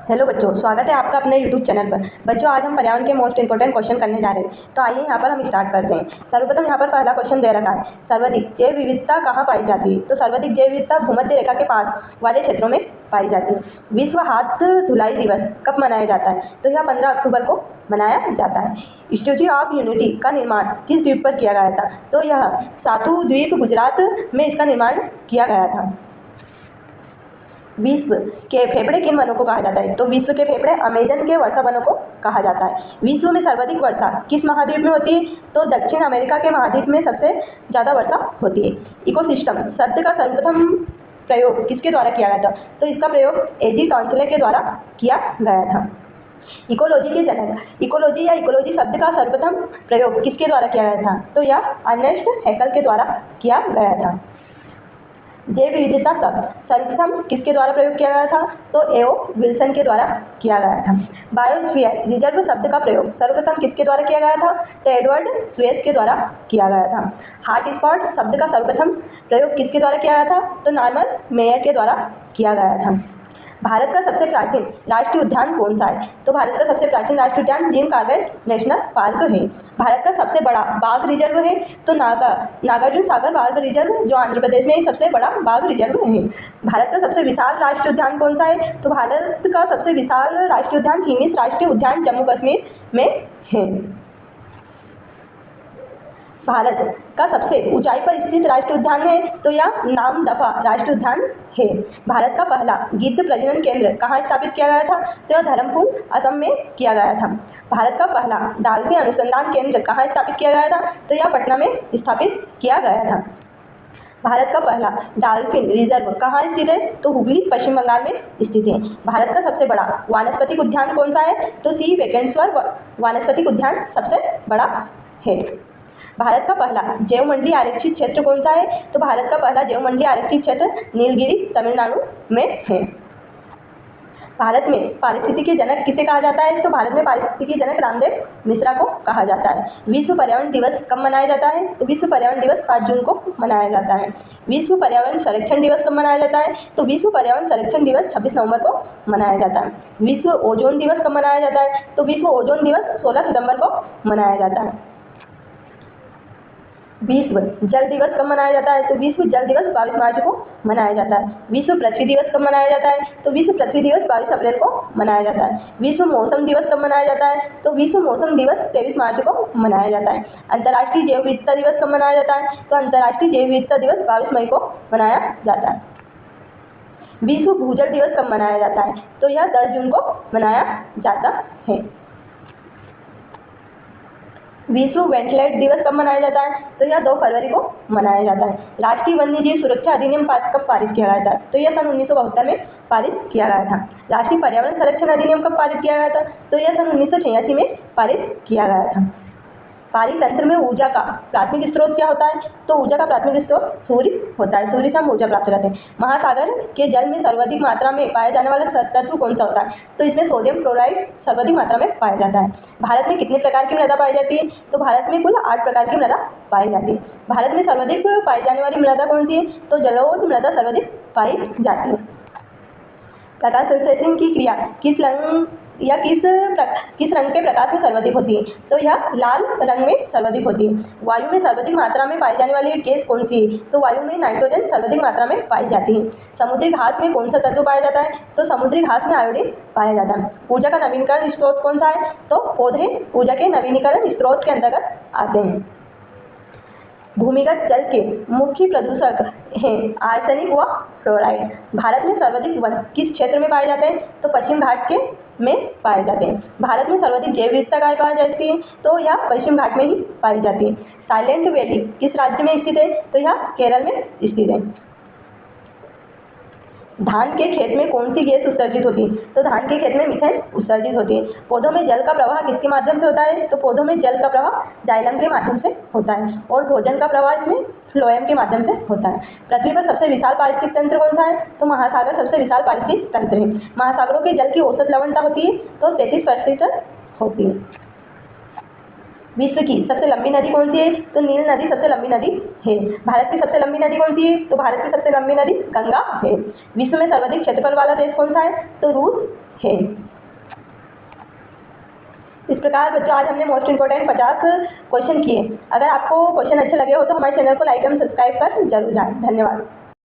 Hello बच्चों, स्वागत है आपका अपने यूट्यूब चैनल पर। बच्चों, आज हम पर्यावरण के मोस्ट इंपोर्टेंट क्वेश्चन करने जा रहे हैं। तो आइए यहाँ पर हम स्टार्ट करते हैं। सर्वप्रथम यहाँ पर पहला क्वेश्चन दे रखा है, सर्वाधिक जैव विविधता कहाँ पाई जाती है। तो सर्वाधिक जैव विविधता भूमध्य रेखा के पास वाले क्षेत्रों में पाई जाती है। विश्व हाथ धुलाई दिवस कब मनाया जाता है। तो यह 15 अक्टूबर को मनाया जाता है। स्टैच्यू ऑफ यूनिटी का निर्माण किस द्वीप पर किया गया था। तो यह सातू द्वीप गुजरात में इसका निर्माण किया गया था। विश्व के फेफड़े किन वनों को कहा जाता है। तो विश्व के फेफड़े अमेजन के वर्षा वनों को कहा जाता है। विश्व में सर्वाधिक वर्षा किस महाद्वीप में होती है। तो दक्षिण अमेरिका के महाद्वीप में सबसे ज़्यादा वर्षा होती है। इकोसिस्टम शब्द का सर्वप्रथम प्रयोग किसके द्वारा किया गया था। तो इसका प्रयोग एजी टॉन्सले के द्वारा किया गया था। इकोलॉजी के जनक, इकोलॉजी या इकोलॉजी शब्द का सर्वप्रथम प्रयोग किसके द्वारा किया गया था। तो यह अर्नेस्ट हैकल के द्वारा किया गया था। जैव विविधता शब्द सर्वप्रथम किसके द्वारा प्रयोग किया गया था। तो एओ विल्सन के द्वारा किया गया था। बायोस्फीयर रिजर्व शब्द का प्रयोग सर्वप्रथम किसके द्वारा किया गया था। तो एडवर्ड स्वेस के द्वारा किया गया था। हॉट स्पॉट शब्द का सर्वप्रथम प्रयोग किसके द्वारा किया गया था। तो नॉर्मन मेयर के द्वारा किया गया था। भारत का सबसे प्राचीन राष्ट्रीय उद्यान कौन सा है। तो भारत का सबसे प्राचीन राष्ट्रीय उद्यान जिम कॉर्बेट नेशनल पार्क है। भारत का सबसे बड़ा बाघ रिजर्व है। तो नागार्जुन सागर बाघ रिजर्व जो आंध्र प्रदेश में सबसे बड़ा बाघ रिजर्व है। भारत का सबसे विशाल राष्ट्रीय उद्यान कौन सा है। तो भारत का सबसे विशाल राष्ट्रीय उद्यान हिमिस राष्ट्रीय उद्यान जम्मू कश्मीर में है। भारत का सबसे ऊंचाई पर स्थित राष्ट्रीय उद्यान है। तो यह नामदफा राष्ट्रीय उद्यान है। भारत का पहला गिद्ध प्रजनन केंद्र कहाँ स्थापित किया गया था। तो यह धर्मपुर असम में किया गया था। भारत का पहला डाल्फिन अनुसंधान केंद्र कहाँ स्थापित किया गया था। तो यह पटना में स्थापित किया गया था। भारत का पहला डाल्फिन रिजर्व कहाँ स्थित है। तो हुगली पश्चिम बंगाल में स्थित है। भारत का सबसे बड़ा वानस्पतिक उद्यान कौन सा है। तो सी वेंकटेश्वर वानस्पतिक उद्यान सबसे बड़ा है। भारत का पहला जैव मंडलीय आरक्षित क्षेत्र कौन सा है। तो भारत का पहला जैव मंडलीय आरक्षित क्षेत्र नीलगिरी तमिलनाडु में है। भारत में पारिस्थितिकी जनक किसे कहा जाता है। तो भारत में पारिस्थितिकी जनक रामदेव मिश्रा को कहा जाता है। विश्व पर्यावरण दिवस कब मनाया जाता है। तो विश्व पर्यावरण दिवस 5 जून को मनाया जाता है। विश्व पर्यावरण संरक्षण दिवस कब मनाया जाता है। तो विश्व पर्यावरण संरक्षण दिवस 26 नवंबर को मनाया जाता है। विश्व ओजोन दिवस कब मनाया जाता है। तो विश्व ओजोन दिवस 16 सितंबर को मनाया जाता है। विश्व जल दिवस कब मनाया जाता है। तो विश्व जल दिवस 22 मार्च को मनाया जाता है। विश्व पृथ्वी दिवस कब मनाया जाता है। तो विश्व पृथ्वी दिवस 22 अप्रैल को मनाया जाता है। विश्व मौसम दिवस कब मनाया जाता है। तो विश्व मौसम दिवस 23 मार्च को मनाया जाता है। अंतर्राष्ट्रीय जैव विविधता दिवस कब मनाया जाता है। तो अंतर्राष्ट्रीय जैव विविधता दिवस 22 मई को मनाया जाता है। विश्व भूजल दिवस कब मनाया जाता है। तो यह 10 जून को मनाया जाता है। विश्व वेटलैंड दिवस कब मनाया जाता है। तो यह 2 फरवरी को मनाया जाता है। राष्ट्रीय वन्यजीव सुरक्षा अधिनियम कब पारित किया गया था। तो यह सन 1972 में पारित किया गया था। राष्ट्रीय पर्यावरण संरक्षण अधिनियम कब पारित किया गया था। तो यह सन 1986 में पारित किया गया था। पारितंत्र में ऊर्जा का प्राथमिक स्रोत क्या होता है। तो ऊर्जा का प्राथमिक स्रोत सूर्य होता है। सूर्य से हम ऊर्जा प्राप्त करते हैं। महासागर के जल में सर्वाधिक मात्रा में पाया जाने वाला तत्व कौन सा होता है। तो इसमें सोडियम क्लोराइड सर्वाधिक मात्रा में पाया जाता है। भारत में कितने प्रकार की मृदा पाई जाती है। तो भारत में कुल 8 प्रकार की मृदा पाई जाती है। भारत में सर्वाधिक पाई जाने वाली मृदा कौन सी है। तो जलोढ़ मृदा सर्वाधिक पाई जाती है। प्रकाश संश्लेषण की क्रिया किस रंग या किस रंग के प्रकाश में सर्वाधिक होती है। तो यह लाल रंग में सर्वाधिक होती है। वायु में सर्वाधिक मात्रा में पाई जाने वाली गैस कौन सी है। तो वायु में नाइट्रोजन सर्वाधिक मात्रा में पाई जाती है। समुद्री घास में कौन सा तत्व पाया जाता है। तो समुद्री घास में आयोडीन पाया जाता है। ऊर्जा का नवीनीकरण स्रोत कौन सा है। तो पौधे ऊर्जा के नवीनीकरण स्रोत के अंतर्गत आते हैं। भूमिगत जल के मुख्य प्रदूषक हैं आर्सेनिक व फ्लोराइड। भारत में सर्वाधिक वन किस क्षेत्र में पाए जाते हैं। तो पश्चिम घाट के में पाए जाते हैं। भारत में सर्वाधिक जैव विविधता कहाँ पाई जाती है। तो यह पश्चिम घाट में ही पाई जाती है। साइलेंट वैली किस राज्य में स्थित है। तो यह केरल में स्थित है। धान के खेत में कौन सी गैस उत्सर्जित होती है। तो धान के खेत में मीथेन उत्सर्जित होती है। पौधों में जल का प्रवाह किसके माध्यम से होता है। तो पौधों में जल का प्रवाह जाइलम के माध्यम से होता है। और भोजन का प्रवाह इसमें फ्लोएम के माध्यम से होता है। पृथ्वी पर सबसे विशाल पारिस्थितिक तंत्र कौन सा है। तो महासागर सबसे विशाल पारिस्थितिक तंत्र है। महासागरों के जल की औसत लवणता होती है तो 33% होती है। विश्व की सबसे लंबी नदी कौन सी है। तो नील नदी सबसे लंबी नदी है। भारत की सबसे लंबी नदी कौन सी है। तो भारत की सबसे लंबी नदी गंगा है। विश्व में सर्वाधिक क्षेत्रफल वाला देश कौन सा है। तो रूस है। इस प्रकार बच्चों आज हमने मोस्ट इंपोर्टेंट 50 क्वेश्चन किए। अगर आपको क्वेश्चन अच्छे लगे हो तो हमारे चैनल को लाइक एवं सब्सक्राइब कर जरूर जाएं। धन्यवाद।